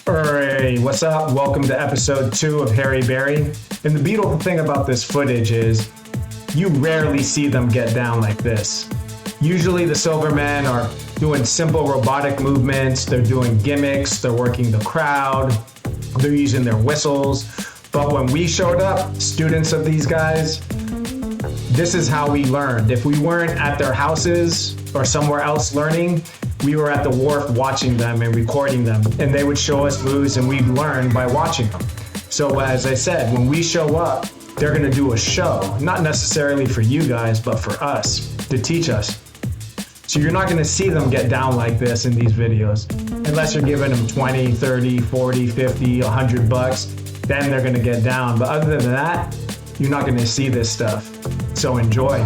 Hey, what's up? Welcome to episode 2 of Harry Berry. And the beautiful thing about this footage is you rarely see them get down like this. Usually the Silvermen are doing simple robotic movements, they're doing gimmicks, they're working the crowd, they're using their whistles. But when we showed up, students of these guys, this is how we learned. If we weren't at their houses or somewhere else learning, we were at the Wharf watching them and recording them, and they would show us moves and we'd learn by watching them. So as I said, when we show up, they're gonna do a show, not necessarily for you guys, but for us, to teach us. So you're not gonna see them get down like this in these videos, unless you're giving them 20, 30, 40, 50, $100, then they're gonna get down. But other than that, you're not gonna see this stuff. So enjoy.